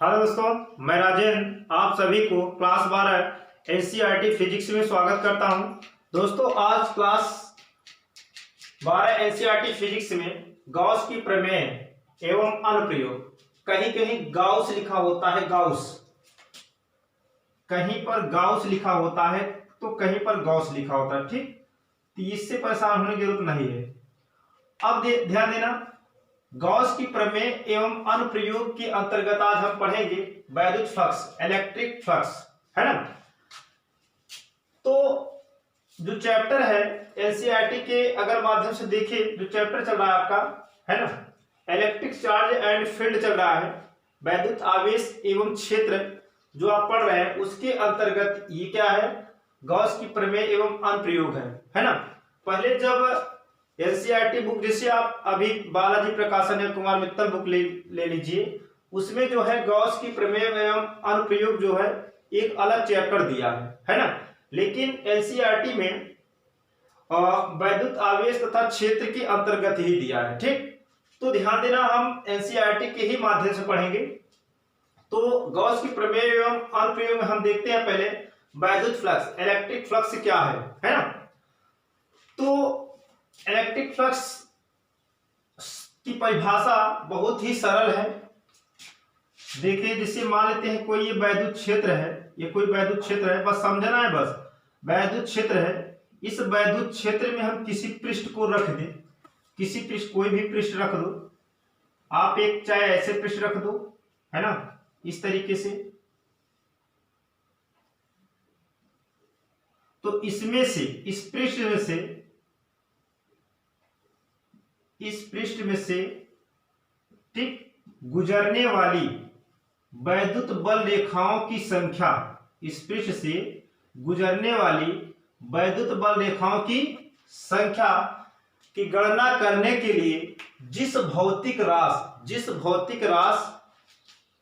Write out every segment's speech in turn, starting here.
Hello दोस्तों, मैं राजेंद्र आप सभी को क्लास 12 एनसीईआरटी फिजिक्स में स्वागत करता हूं। दोस्तों, आज क्लास 12 एनसीईआरटी फिजिक्स में गॉस की प्रमेय एवं अनुप्रयोग, कहीं कहीं गाउस लिखा होता है, गाउस, कहीं पर गाउस लिखा होता है तो कहीं पर गॉस लिखा होता है। ठीक, तो इससे परेशान होने की जरूरत नहीं है। अब ध्यान देना, गॉस की प्रमेय एवं अनुप्रयोग के अंतर्गत आज हम पढ़ेंगे वैद्युत फ्लक्स, इलेक्ट्रिक फ्लक्स, है ना। तो जो चैप्टर है एनसीईआरटी के अगर माध्यम से देखें, जो चैप्टर चल रहा है आपका, है ना, इलेक्ट्रिक चार्ज एंड फील्ड चल रहा है, वैद्युत आवेश एवं क्षेत्र जो आप पढ़ रहे हैं उसके अंतर्गत ये क्या है, गॉस की प्रमेय एवं अनुप्रयोग है ना। पहले जब एनसीईआरटी बुक जैसे आप अभी बालाजी प्रकाशन या कुमार मित्तल बुक ले लीजिए, उसमें जो है गॉस की प्रमेय एवं अनुप्रयोग जो है एक अलग चैप्टर दिया है ना। लेकिन एनसीईआरटी में वैद्युत आवेश तथा क्षेत्र के अंतर्गत ही दिया है। ठीक, तो ध्यान देना, हम एनसीईआरटी के ही माध्यम से पढ़ेंगे। तो गॉस की प्रमेय एवं अनुप्रयोग में हम देखते हैं पहले वैद्युत फ्लक्स, इलेक्ट्रिक फ्लक्स क्या है ना। तो इलेक्ट्रिक फ्लक्स की परिभाषा बहुत ही सरल है। देखिए, जिसे मान लेते हैं कोई ये वैद्युत क्षेत्र है, ये कोई वैद्युत क्षेत्र है, बस समझना है, बस वैद्युत क्षेत्र है। इस वैद्युत क्षेत्र में हम किसी पृष्ठ को रख दें, किसी पृष्ठ, कोई भी पृष्ठ रख दो आप, एक चाहे ऐसे पृष्ठ रख दो, है ना, इस तरीके से। तो इसमें से, इस पृष्ठ में से, इस पृष्ठ में से ठीक गुजरने वाली वैद्युत बल रेखाओं की संख्या, इस पृष्ठ से गुजरने वाली वैद्युत बल रेखाओं की संख्या की गणना करने के लिए जिस भौतिक राश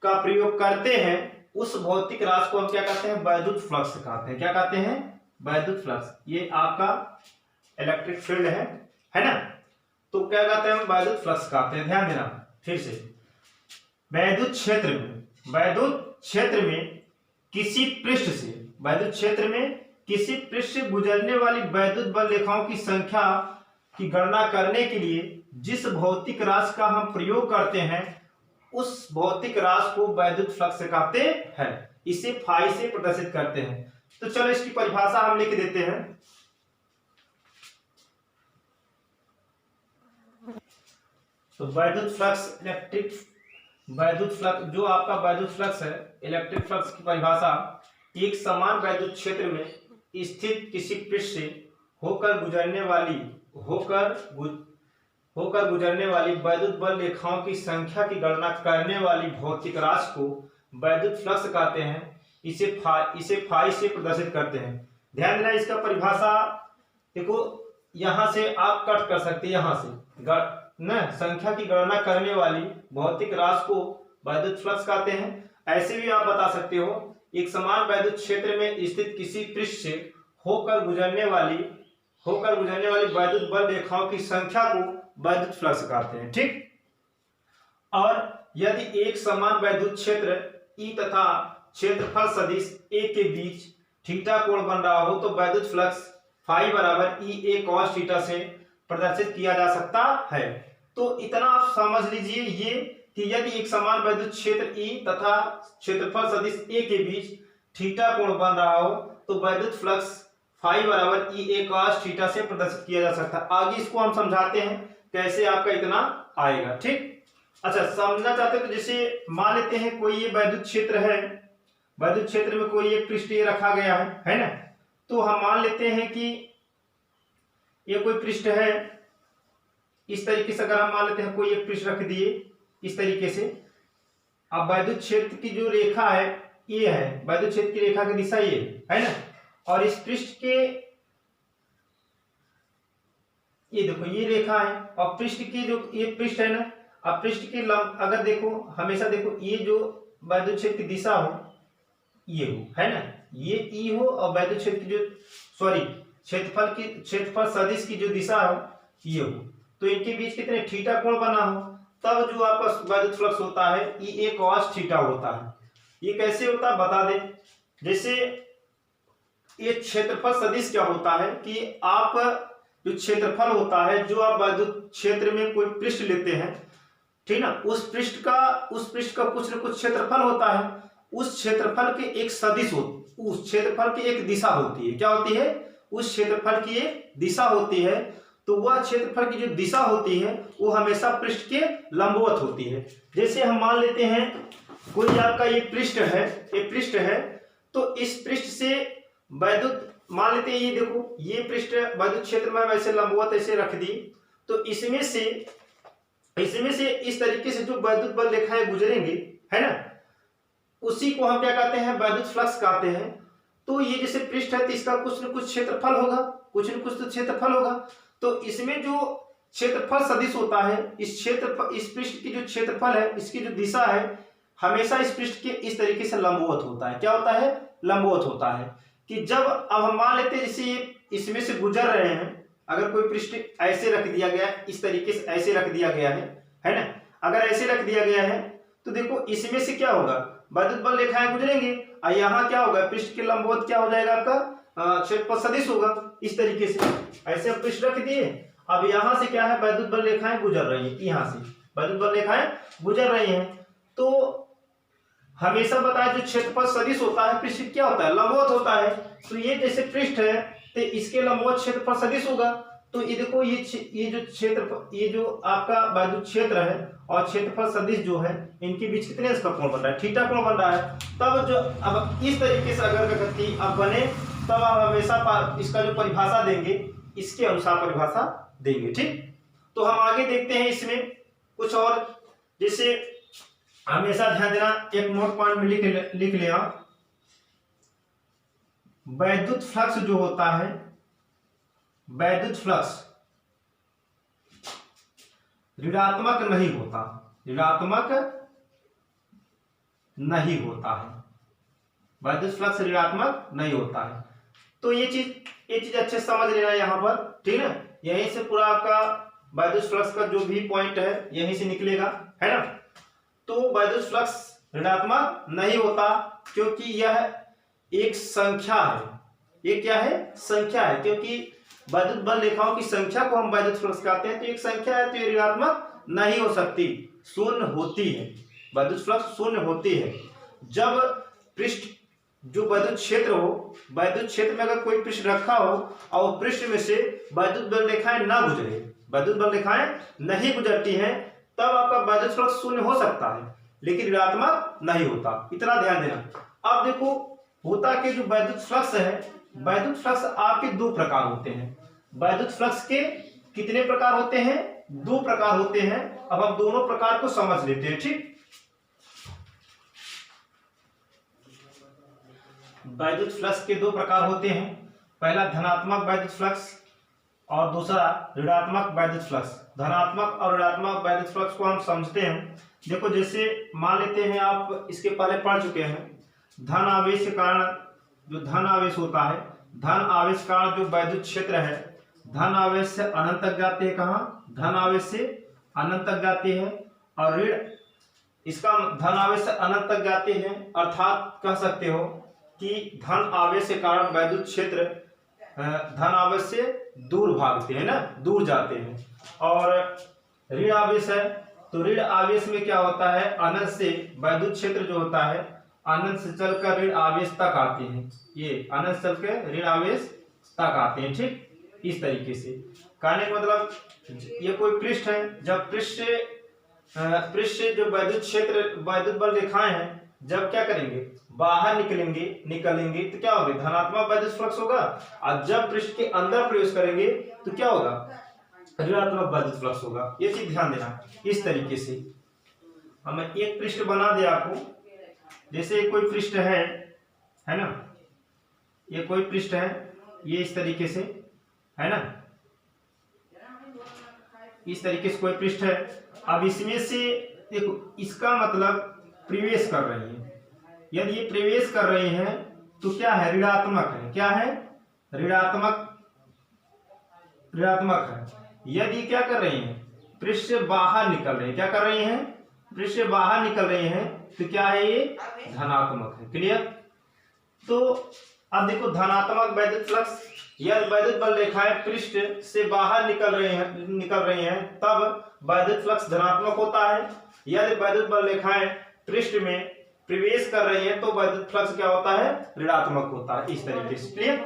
का प्रयोग करते हैं, उस भौतिक राश को हम क्या कहते हैं, वैद्युत फ्लक्स कहते हैं। क्या कहते हैं, वैद्युत फ्लक्स। ये आपका इलेक्ट्रिक फील्ड है ना। तो क्या कहते हैं, वैद्युत फ्लक्स कहते हैं। ध्यान देना फिर से, वैद्युत क्षेत्र में किसी पृष्ठ से, वैद्युत क्षेत्र में किसी पृष्ठ से गुजरने वाली वैद्युत बल रेखाओं की संख्या की गणना करने के लिए जिस भौतिक राशि का हम प्रयोग करते हैं, उस भौतिक राशि को वैद्युत फ्लक्स कहते हैं। इसे फाई से प्रदर्शित करते हैं। तो चलो इसकी परिभाषा हम लिख देते हैं। तो वैद्युत फ्लक्स, वैद्युत फ्लक्स जो आपका वैद्युत फ्लक्स है, इलेक्ट्रिक फ्लक्स की परिभाषा, एक समान वैद्युत क्षेत्र में स्थित किसी पृष्ठ से होकर गुजरने वाली वैद्युत बल रेखाओं की संख्या की गणना करने वाली भौतिक राशि को वैद्युत फ्लक्स कहते हैं। इसे फाई से प्रदर्शित करते हैं। ध्यान देना, इसका परिभाषा देखो, यहां से आप कट कर सकते हैं, यहां से न संख्या की गणना करने वाली भौतिक राशि को वैद्युत फ्लक्स कहते हैं। ऐसे भी आप बता सकते हो, एक समान वैद्युत क्षेत्र में स्थित किसी पृष्ठ से होकर गुजरने वाली वैद्युत बल रेखाओं की संख्या को वैद्युत फ्लक्स कहते हैं। ठीक, और यदि एक समान वैद्युत क्षेत्र E तथा क्षेत्रफल सदिश a के बीच थीटा कोण बन रहा हो, तो वैद्युत फ्लक्स फाई बराबर EA cos थीटा से प्रदर्शित किया जा सकता है। तो इतना आप समझ लीजिए ये कि यदि एक समान वैद्युत क्षेत्र E तथा क्षेत्रफल सदिश a के बीच थीटा कोण बन रहा हो, तो वैद्युत फ्लक्स फाई बराबर EA cos थीटा से प्रदर्शित किया जा सकता है। आगे इसको हम समझाते हैं कैसे आपका इतना आएगा। ठीक, अच्छा, समझना चाहते हैं तो जैसे मान लेते हैं कोई ये वैद्युत क्षेत्र है, वैद्युत क्षेत्र में कोई एक पृष्ठ ये रखा गया है ना। तो हम मान लेते हैं कि ये कोई पृष्ठ है, इस तरीके से अगर हम मान लेते हैं कोई एक पृष्ठ रख दिए इस तरीके से। अब वैद्युत क्षेत्र की जो रेखा है ये है, वैद्युत क्षेत्र की रेखा की दिशा ये है ना, और इस पृष्ठ के ये देखो ये रेखा है, और पृष्ठ की जो ये पृष्ठ है ना, अब पृष्ठ के अगर देखो, हमेशा देखो, ये जो वैद्युत क्षेत्र की दिशा हो ये हो, है ना, ये ई हो, और वैद्युत क्षेत्र की जो क्षेत्रफल सदिश की जो दिशा हो ये हो, तो इनके बीच कितने थीटा कोण बना हो। तब जो आपका वैद्युत फ्लक्स होता है ये cos थीटा होता है। ये कैसे होता है बता दें। जैसे ये क्षेत्रफल सदिश क्या होता है कि आप जो क्षेत्रफल होता है, जो आप वैद्युत क्षेत्र में कोई पृष्ठ लेते हैं, ठीक ना, उस पृष्ठ का कुछ न कुछ क्षेत्रफल होता है। उस क्षेत्रफल के एक सदिश उस क्षेत्रफल की एक दिशा होती है। क्या होती है? उस क्षेत्रफल की एक दिशा होती है। तो वह क्षेत्रफल की जो दिशा होती है वो हमेशा पृष्ठ के लंबवत होती है। जैसे हम मान लेते हैं कोई आपका ये पृष्ठ है, तो इस पृष्ठ से वैद्युत मान लेते हैं, ये देखो ये पृष्ठ वैद्युत क्षेत्र में वैसे लंबवत ऐसे रख दी, तो इसमें से इस तरीके से जो वैद्युत बल रेखाएं गुजरेंगे, है ना, उसी को हम क्या कहते हैं? वैद्युत फ्लक्स कहते हैं। तो ये जैसे पृष्ठ है तो इसका कुछ न कुछ क्षेत्रफल होगा, कुछ न कुछ तो क्षेत्रफल होगा। तो इसमें जो क्षेत्रफल सदिश होता है, इस पृष्ठ की जो क्षेत्रफल है, इसकी जो दिशा है, हमेशा इस पृष्ठ के इस तरीके से लंबवत होता है। क्या होता है? लंबवत होता है। कि जब अब हम मान लेते हैं जैसे इसमें से गुजर रहे हैं, अगर कोई पृष्ठ ऐसे रख दिया गया, इस तरीके से ऐसे रख दिया गया है ना, अगर ऐसे रख दिया गया है तो देखो इसमें से क्या होगा? वैद्युत बल रेखाएं गुजरेंगे और यहाँ क्या होगा? पृष्ठ के लंबवत क्या हो जाएगा? आपका क्षेत्रफल सदिश होगा। इस तरीके से ऐसे हम पृष्ठ रख दिए, अब यहाँ से क्या है? वैद्युत बल रेखाएं गुजर रही है, यहाँ से वैद्युत बल रेखाएं गुजर रही हैं। तो हमेशा बताया जो क्षेत्रफल सदिश होता है पृष्ठ क्या होता है? लंबवत होता है। तो ये जैसे पृष्ठ है तो इसके लंबवत क्षेत्रफल सदिश होगा। तो ये देखो ये जो आपका वैद्युत क्षेत्र है और क्षेत्रफल सदिश जो है, इनके बीच कितने इसका कोण बन रहा है? थीटा कोण बन रहा है। तब जो अब इस तरीके से अगर गति अब बने, तब आप हमेशा इसका जो परिभाषा देंगे इसके अनुसार परिभाषा देंगे। ठीक, तो हम आगे देखते हैं इसमें कुछ और। जैसे हमेशा ध्यान देना, एक नोट पॉइंट में लिख लिया, वैद्युत फ्लक्स जो होता है, वैद्युत फ्लक्स ऋणात्मक नहीं होता, ऋणात्मक नहीं होता है। वैद्युत फ्लक्स ऋणात्मक नहीं होता है। तो ये चीज अच्छे से समझ लेना यहाँ पर, ठीक है। यहीं से पूरा आपका वैद्युत फ्लक्स का जो भी पॉइंट है यहीं से निकलेगा, है ना। तो वैद्युत फ्लक्स ऋणात्मक नहीं होता क्योंकि यह एक संख्या है। ये क्या है? संख्या है। क्योंकि वैद्युत बल रेखाओं की संख्या को हम वैद्युत फ्लक्स कहते हैं, तो एक संख्या है तो ये ऋणात्मक नहीं हो सकती, शून्य होती है। वैद्युत फ्लक्स शून्य होती है जब पृष्ठ जो वैद्युत क्षेत्र हो, वैद्युत क्षेत्र में अगर कोई पृष्ठ रखा हो और पृष्ठ में से वैद्युत बल रेखाएं ना गुजरे, वैद्युत बल रेखाएं नहीं गुजरती हैं, तब आपका वैद्युत फ्लक्स शून्य हो सकता है, लेकिन ऋणात्मक नहीं होता। इतना ध्यान देना। अब देखो होता कि जो वैद्युत फ्लक्स है, वैद्युत फ्लक्स आपके दो प्रकार होते हैं। वैद्युत फ्लक्स के कितने प्रकार होते हैं? दो प्रकार होते हैं। अब हम दोनों प्रकार को समझ लेते हैं। ठीक, वैद्युत फ्लक्स के दो प्रकार होते हैं। पहला धनात्मक वैद्युत फ्लक्स और दूसरा ऋणात्मक वैद्युत फ्लक्स। धनात्मक और ऋणात्मक वैद्युत फ्लक्स को हम समझते हैं। देखो जैसे मान लेते हैं, आप इसके पहले पढ़ चुके हैं, धन आवेश के कारण जो धन आवेश होता है, धन आवेश के कारण जो वैद्युत क्षेत्र है, धन आवेश से अनंत तक जाते हैं। कहाँ? धन आवेश से अनंत तक जाते हैं। और ऋण इसका धन आवेश से अनंत तक जाते हैं, अर्थात कह सकते हो कि धन आवेश के कारण वैद्युत क्षेत्र धन आवेश से दूर भागते हैं ना, दूर जाते हैं। और ऋण आवेश है तो ऋण आवेश में क्या होता है? अनंत से वैद्युत क्षेत्र जो होता है अनंत से चलकर ऋण आवेश तक आते हैं। ये अनंत से चलकर ऋण आवेश तक आते हैं। ठीक, इस तरीके से कहने का मतलब ये कोई पृष्ठ है, जब पृष्ठ से जो वैद्युत क्षेत्र वैद्युत बल रेखाएं हैं, जब क्या करेंगे? बाहर निकलेंगे तो क्या होगा? धनात्मक वैद्युत फ्लक्स होगा। और जब पृष्ठ के अंदर प्रवेश करेंगे तो क्या होगा? ऋणात्मक वैद्युत फ्लक्स होगा। ये चीज ध्यान देना। इस तरीके से हम एक पृष्ठ बना दे आपको, जैसे कोई पृष्ठ है ना, ये कोई पृष्ठ है, ये इस तरीके से है ना, इस तरीके से कोई पृष्ठ है। अब इसमें से देखो इसका मतलब प्रवेश कर रही है। यदि ये प्रवेश कर रहे हैं तो क्या है? ऋणात्मक है। क्या है? ऋणात्मक है। यदि क्या कर रही हैं? पृष्ठ से बाहर निकल रहे हैं, क्या कर रही हैं, पृष्ठ से बाहर निकल रहे हैं, तो क्या है ये, धनात्मक है। क्लियर। तो अब देखो धनात्मक वैद्युत फ्लक्स या वैद्युत बल रेखाएं पृष्ठ से बाहर निकल रही हैं तब वैद्युत फ्लक्स धनात्मक होता है। यदि वैद्युत बल रेखाएं पृष्ठ में प्रवेश कर रही है तो वैद्युत फ्लक्स क्या होता है, ऋणात्मक होता है। इस तरीके से। क्लियर।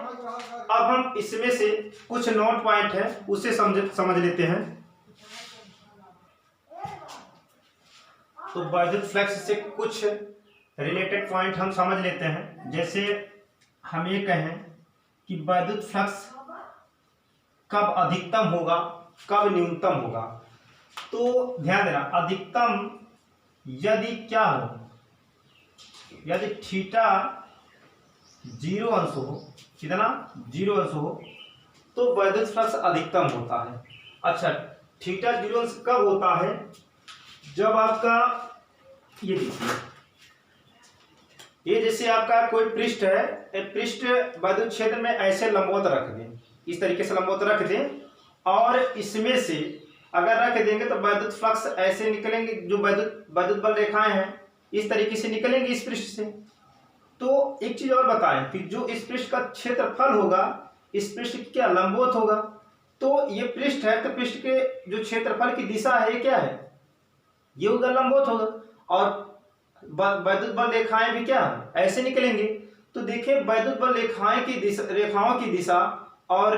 अब हम इसमें से कुछ नोट पॉइंट है उसे समझ लेते हैं। तो वैद्युत फ्लक्स से कुछ रिलेटेड पॉइंट हम समझ लेते हैं। जैसे हम ये कहें कि वैद्युत फ्लक्स कब अधिकतम होगा, कब न्यूनतम होगा। तो ध्यान देना, अधिकतम यदि क्या हो, यदि थीटा 0 अंश हो, कितना 0 अंश हो, तो वैद्युत फ्लक्स अधिकतम होता है। अच्छा, थीटा 0 अंश कब होता है, जब आपका ये देखिए, ये जैसे आपका कोई पृष्ठ है, पृष्ठ वैद्युत क्षेत्र में ऐसे लंबवत रख दें, इस तरीके से लंबवत रख दें, और इसमें से अगर रख देंगे तो वैद्युत फ्लक्स ऐसे निकलेंगे, जो वैद्युत बल रेखाएं हैं इस तरीके से निकलेंगे इस पृष्ठ से। तो एक चीज और बताएं कि जो इस पृष्ठ का क्षेत्रफल होगा इस पृष्ठ की क्या लंबवत होगा। तो ये पृष्ठ है, तो पृष्ठ के जो क्षेत्रफल की दिशा है ये क्या है, ये होगा लंबवत होगा, और वैद्युत बल रेखाएं भी क्या ऐसे निकलेंगे। तो देखिए वैद्युत बल रेखाएं की दिशा, रेखाओं की दिशा और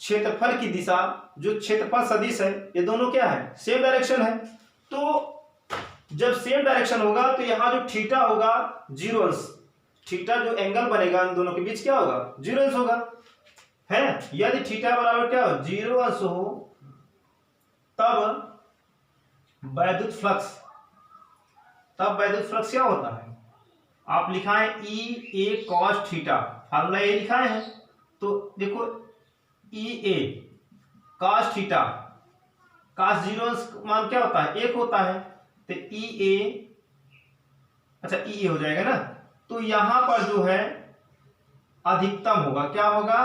क्षेत्रफल की दिशा, जो क्षेत्रफल सदिश है, ये दोनों क्या है, सेम डायरेक्शन है। तो जब सेम डायरेक्शन होगा तो यहाँ जो थीटा होगा 0 अंश, थीटा जो एंगल बनेगा इन दोनों के बीच क्या होगा, 0 अंश होगा, है ना। यदि थीटा बराबर क्या हो, 0 अंश हो, तब वैद्युत फ्लक्स क्या होता है, आप लिखाएं E A cos theta, formula ये लिखाए हैं। तो देखो E A cos theta, cos 0 अंश मान क्या होता है, 1 होता है, तो E A, अच्छा E A हो जाएगा ना। तो यहां पर जो है अधिकतम होगा, क्या होगा,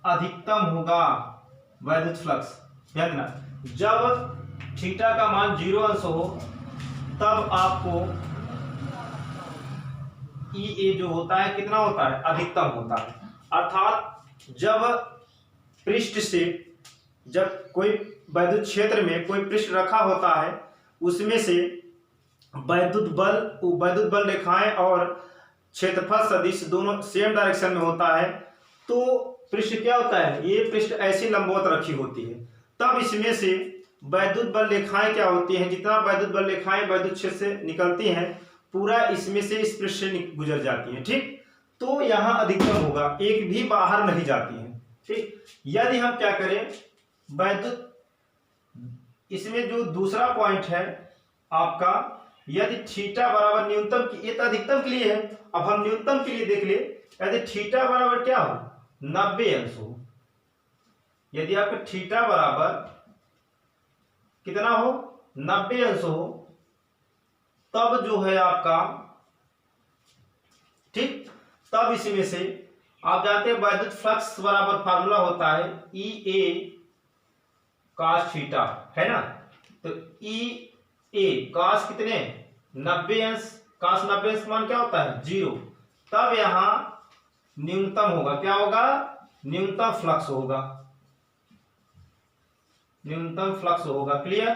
अधिकतम होगा वैद्युत फ्लक्स। ध्यान देना, जब थीटा का मान 0 अंश हो तब आपको E A जो होता है कितना होता है, अधिकतम होता है। अर्थात जब पृष्ठ से, जब कोई वैद्युत क्षेत्र में कोई पृष्ठ रखा होता है, उसमें से वैद्युत बल रेखाएं और क्षेत्रफल सदिश दोनों सेम डायरेक्शन में होता है, तो पृष्ठ क्या होता है, ये पृष्ठ ऐसी लंबवत रखी होती है, तब इसमें से वैद्युत बल रेखाएं क्या होती हैं, जितना वैद्युत बल रेखाएं वैद्युत क्षेत्र से निकलती हैं पूरा इसमें से इस पृष्ठ से गुजर जाती हैं। ठीक, तो यहाँ अधिकतम होगा, एक भी बाहर नहीं जाती है। ठीक, यदि हम क्या करें, वैद्युत इसमें जो दूसरा पॉइंट है आपका, यदि थीटा बराबर न्यूनतम की, ये तो अधिकतम के लिए है, अब हम न्यूनतम के लिए देख ले, यदि थीटा बराबर क्या हो, 90 अंश हो, यदि आपका थीटा बराबर कितना हो, 90 अंश हो, तब जो है आपका, ठीक, तब इसमें से आप जानते हैं वैद्युत फ्लक्स बराबर फार्मूला होता है E A cos थीटा, है ना। तो E A cos कितने, 90 अंश, cos 90 अंश मान क्या होता है, 0, तब यहां न्यूनतम होगा, क्या होगा, न्यूनतम फ्लक्स होगा, न्यूनतम फ्लक्स होगा। क्लियर।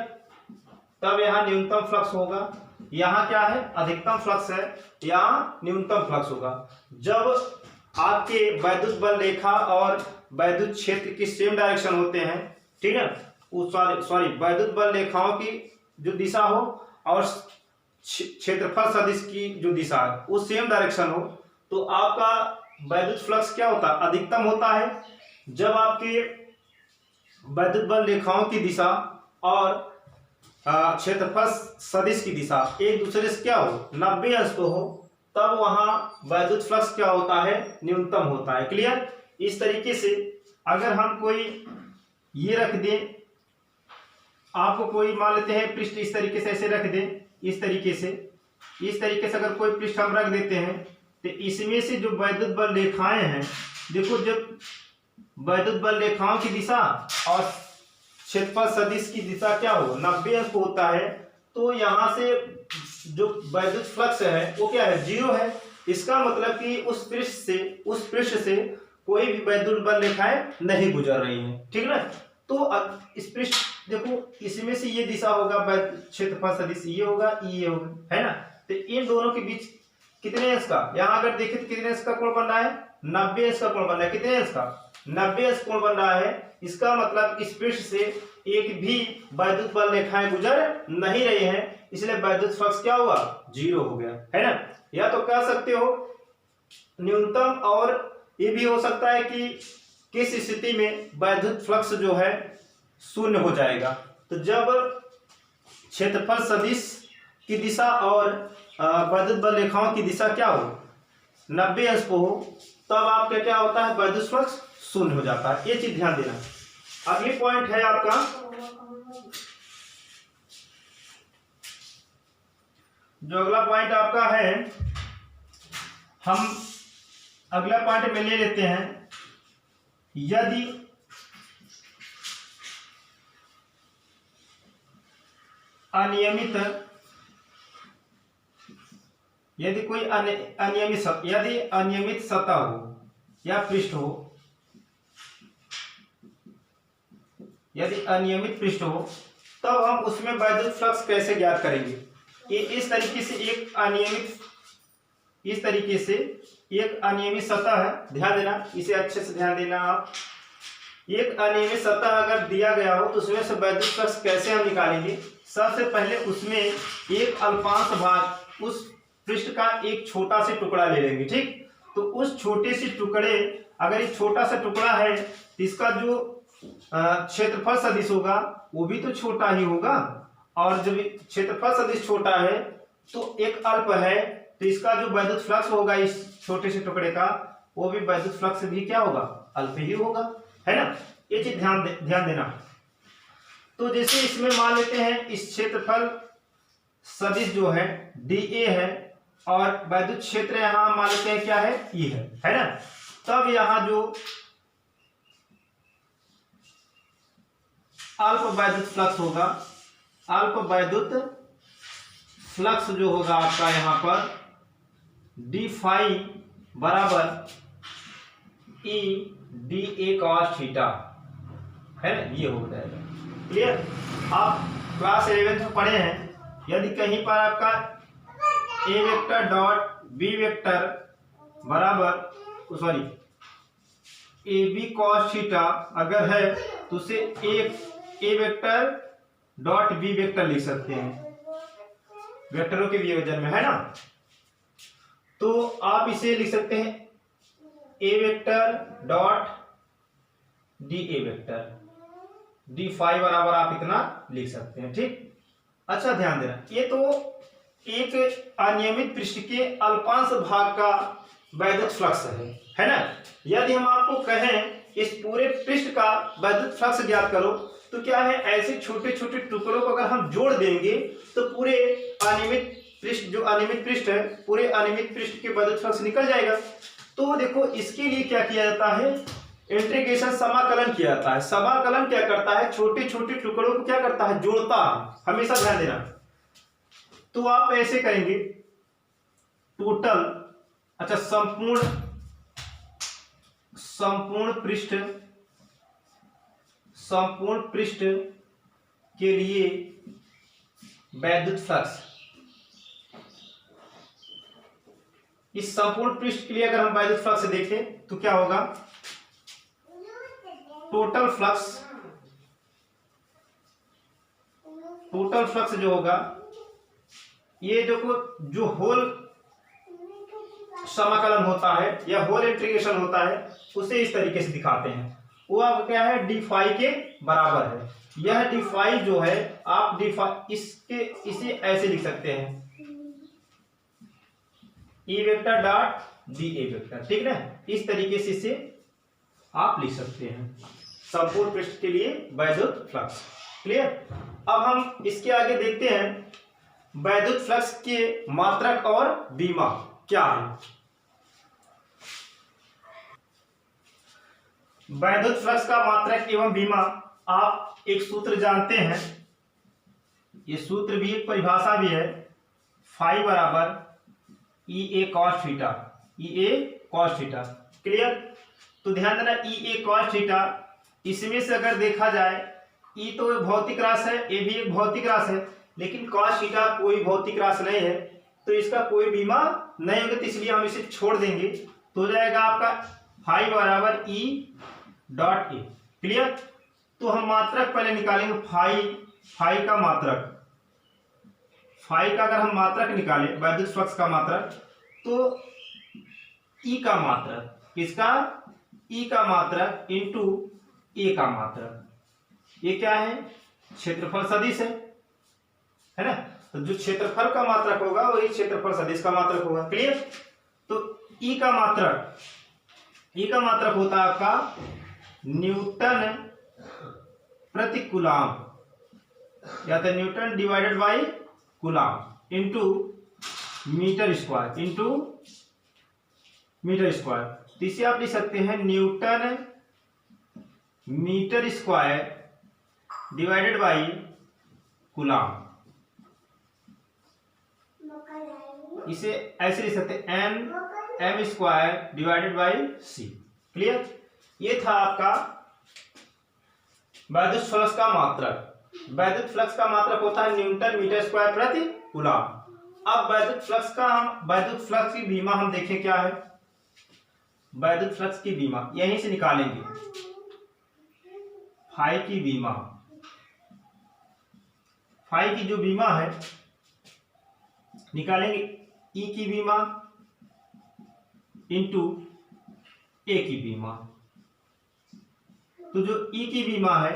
तब यहां न्यूनतम फ्लक्स होगा, यहां क्या है, अधिकतम फ्लक्स है, यहां न्यूनतम फ्लक्स होगा। जब आपके वैद्युत बल रेखा और वैद्युत क्षेत्र की सेम डायरेक्शन होते हैं, ठीक है, सॉरी वैद्युत बल रेखाओं की जो दिशा हो और क्षेत्रफल सदिश की जो दिशा है वो सेम डायरेक्शन हो, तो आपका वैद्युत फ्लक्स क्या होता है, अधिकतम होता है। जब आपके वैद्युत बल रेखाओं की दिशा और क्षेत्रफल सदिश की दिशा एक दूसरे से क्या हो, 90 अंश को हो, तब वहां वैद्युत फ्लक्स क्या होता है, न्यूनतम होता है। क्लियर। इस तरीके से अगर हम कोई ये रख दें, आपको कोई मान लेते हैं पृष्ठ इस तरीके से ऐसे रख दें, इस तरीके से अगर कोई पृष्ठ हम रख देते हैं, तो इसमें से जो वैद्युत बल रेखाएं हैं, देखो जब वैद्युत बल रेखाओं की दिशा और क्षेत्रफल सदिश की दिशा क्या हो, 90 अंश होता है, तो यहाँ से जो वैद्युत फ्लक्स है वो क्या है, 0 है। इसका मतलब कि उस पृष्ठ से कोई भी वैद्युत बल रेखाएं नहीं गुजर रही हैं, ठीक ना। तो इस पृष्ठ देखो, इसमें से ये दिशा होगा क्षेत्रफल सदिश, ये होगा, ये होगा, है ना। तो इन दोनों के बीच कितने अंश का, यहाँ अगर देखें तो कितने अंश का कोण बन रहा है, 90 अंश का कोण बन रहा है। कितने अंश का, 90 अंश कोण बन रहा है। इसका मतलब इस पृष्ठ से एक भी वैद्युत बल रेखाएं गुजर नहीं रही हैं, इसलिए वैद्युत फ्लक्स क्या हुआ, 0 हो गया, है ना। या तो कह सकते हो न्यूनतम, और ये भी हो सकता है कि किस स्थिति में वैद्युत फ्लक्स जो है 0 हो जाएगा। तो जब क्षेत्रफल सदिश की दिशा और वैद्युत बल रेखाओं की दिशा क्या हो, 90 अंश को हो, तब आपका क्या होता है, वैद्युत फ्लक्स 0 हो जाता है। ये चीज ध्यान देना। अगली पॉइंट है आपका, जो अगला पॉइंट आपका है, हम अगला पॉइंट में ले लेते हैं, यदि अनियमित सतह हो या पृष्ठ हो, यदि अनियमित पृष्ठ हो, तब हम उसमें वैद्युत फ्लक्स कैसे ज्ञात करेंगे। ये इस तरीके से एक अनियमित सतह है, ध्यान देना, इसे अच्छे से ध्यान देना आप। एक अनियमित सतह अगर दिया गया हो तो उसमें से वैद्युत फ्लक्स कैसे हम निकालेंगे। सबसे पहले उसमें एक अल्पांश भाग, उस पृष्ठ का एक छोटा सा टुकड़ा ले लेंगे, ठीक। तो उस छोटे से टुकड़े, अगर एक छोटा सा टुकड़ा है तो इसका जो क्षेत्रफल सदिश होगा वो भी तो छोटा ही होगा, और जब क्षेत्रफल सदिश छोटा है तो एक अल्प है, तो इसका जो वैद्युत फ्लक्स होगा इस छोटे से टुकड़े का, वो भी वैद्युत फ्लक्स भी क्या होगा, अल्प ही होगा, है ना। ये चीज ध्यान देना। तो जैसे इसमें मान लेते हैं इस क्षेत्रफल सदिश जो है dA है, और वैद्युत क्षेत्र यहां मान लेते हैं क्या है, E है ना। तब यहां जो अल्प वैद्युत फ्लक्स होगा, अल्प वैद्युत फ्लक्स जो होगा आपका यहाँ पर d फाई बराबर E dA cos थीटा, है ना, ये हो जाएगा। क्लियर। आप क्लास 11 में पढ़े हैं, यदि कहीं पर आपका A vector dot B vector बराबर AB cos थीटा अगर है तो उसे A vector dot B vector लिख सकते हैं, वेक्टरों के वियोजन में, है ना। तो आप इसे लिख सकते हैं A vector dot DA vector, D phi बराबर आप इतना लिख सकते हैं, ठीक। अच्छा ध्यान देना, ये तो एक अनियमित पृष्ठ के अल्पांश भाग का वैद्युत फ्लक्स है ना। यदि हम आपको कहें इस पूरे पृष्ठ का वैद्युत फ्लक्स ज्ञात करो, तो क्या है, ऐसे छोटे छोटे टुकड़ों को अगर हम जोड़ देंगे तो पूरे अनियमित पृष्ठ, जो अनियमित पृष्ठ है, पूरे अनियमित पृष्ठ के वैद्युत फ्लक्स निकल जाएगा। तो देखो इसके लिए क्या किया जाता है, इंटीग्रेशन, समाकलन किया जाता है। समाकलन क्या करता है, छोटे छोटे टुकड़ों को क्या करता है, जोड़ता है, हमेशा ध्यान देना। तो आप ऐसे करेंगे, टोटल, अच्छा संपूर्ण पृष्ठ के लिए वैद्युत फ्लक्स, इस संपूर्ण पृष्ठ के लिए अगर हम वैद्युत फ्लक्स देखें तो क्या होगा, टोटल फ्लक्स जो होगा, ये जो होल समाकलन होता है या होल इंटीग्रेशन होता है, उसे इस तरीके से दिखाते हैं। वो अब क्या है, डी फाई के बराबर है। यह डी फाई जो है, आप डी फाई इसे ऐसे लिख सकते हैं, E vector dot DA vector, ठीक ना। इस तरीके से इसे आप लिख सकते हैं संपूर्ण पृष्ठ के लिए वैद्युत फ्लक्स। क्लियर। अब हम इसके आगे देखते हैं वैद्युत फ्लक्स के मात्रक और बीमा क्या है। वैद्युत फ्लक्स का मात्रक एवं बीमा आप एक सूत्र जानते हैं, ये सूत्र भी एक परिभाषा भी है, फाई बराबर ई ए कॉस थीटा, ई ए कॉस थीटा। क्लियर? तो ध्यान देना, ई ए कॉस थीटा, इसमें से अगर देखा जाए ई तो भौतिक राशि है, ए भी एक भौतिक राशि है, लेकिन कॉस थीटा कोई भौतिक राशि नहीं है, तो इसका कोई बीमा नहीं होगा, तो इसलिए हम इसे छोड़ देंगे। तो हो जाएगा आपका फाई बराबर ई डॉट ए। क्लियर? तो हम मात्रक पहले निकालेंगे, फाई का मात्रक, फाई का अगर हम मात्रक निकालें, वैद्युत फ्लक्स का मात्रक, तो ई का मात्रक, किसका? ई का मात्रक इंटू ए का मात्रक, ये क्या है? क्षेत्रफल सदिश है ना? तो जो क्षेत्रफल का मात्रक होगा वही क्षेत्रफल सदिश का मात्रक होगा। क्लियर? तो ई का मात्रक होता है आपका न्यूटन प्रति कूलम, या तो newton divided by coulomb into metre square, तो इसे आप लिख सकते हैं newton metre square divided by coulomb. इसे ऐसे लिख सकते हैं M square divided by C. Clear? ये था आपका वैद्युत फ्लक्स का मात्रक। वैद्युत फ्लक्स का मात्रक होता है न्यूटन मीटर स्क्वायर प्रति कूलम। अब वैद्युत फ्लक्स की बीमा हम देखें क्या है। वैद्युत फ्लक्स की बीमा यहीं से निकालेंगे, फाई की बीमा, फाई की जो बीमा है निकालेंगे, ई की बीमा इंटू ए की बीमा। तो जो ई की बीमा है,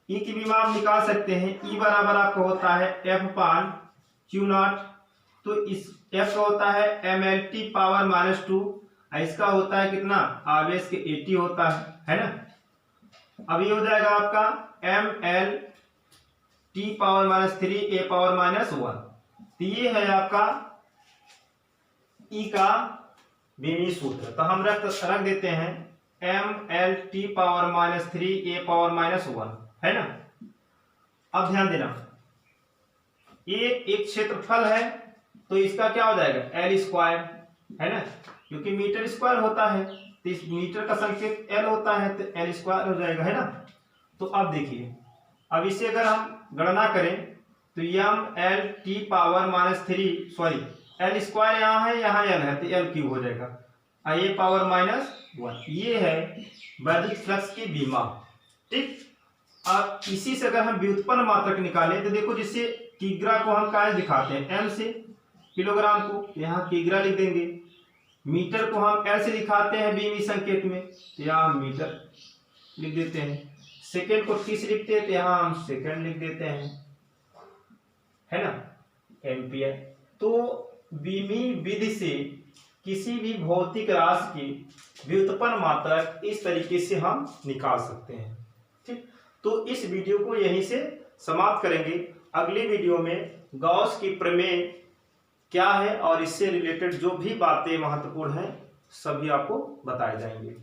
ई की बीमा आप निकाल सकते हैं, ई बराबर आपका होता है एफ पान क्यू नॉट, तो इस एफ का होता है एम एल टी पावर -2, इसका होता है कितना? आवेश के 80 होता है ना? अब ये हो जाएगा आपका एम एल टी पावर -3 ए पावर -1, तो ये है आपका ई का बीमी सूत्र। तो हम रख देते हैं एम एल टी पावर -3 ए पावर -1, है ना? अब ध्यान देना, ये एक क्षेत्रफल है, तो इसका क्या हो जाएगा? एल स्क्वायर, है ना? क्योंकि मीटर स्क्वायर होता है, तो इस मीटर का संकेत एल होता है, तो एल स्क्वायर हो जाएगा, है ना? तो अब देखिए, अब इसे अगर हम गणना करें तो M L T power -3, sorry L square यहाँ है, यहाँ एल है, तो एल क्यूब हो जाएगा, ए पावर -1। ये है वैद्युत फ्लक्स की बीमा। ठीक? अब इसी से अगर हम व्युत्पन्न मात्रक निकालें तो देखो, जिससे किग्रा को हम क्या दिखाते हैं? एम से, किलोग्राम को यहाँ किग्रा लिख देंगे, मीटर को हम एल से दिखाते हैं बीमी संकेत में, तो यहाँ हम मीटर लिख देते हैं, सेकेंड को टी से लिखते हैं तो यहाँ हम सेकेंड लिख देते हैं, है ना? एम्पियर। तो बीमी विधि से किसी भी भौतिक राशि की व्युत्पन्न मात्रक इस तरीके से हम निकाल सकते हैं। ठीक? तो इस वीडियो को यहीं से समाप्त करेंगे। अगली वीडियो में गॉस की प्रमेय क्या है और इससे रिलेटेड जो भी बातें महत्वपूर्ण हैं सभी आपको बताए जाएंगे।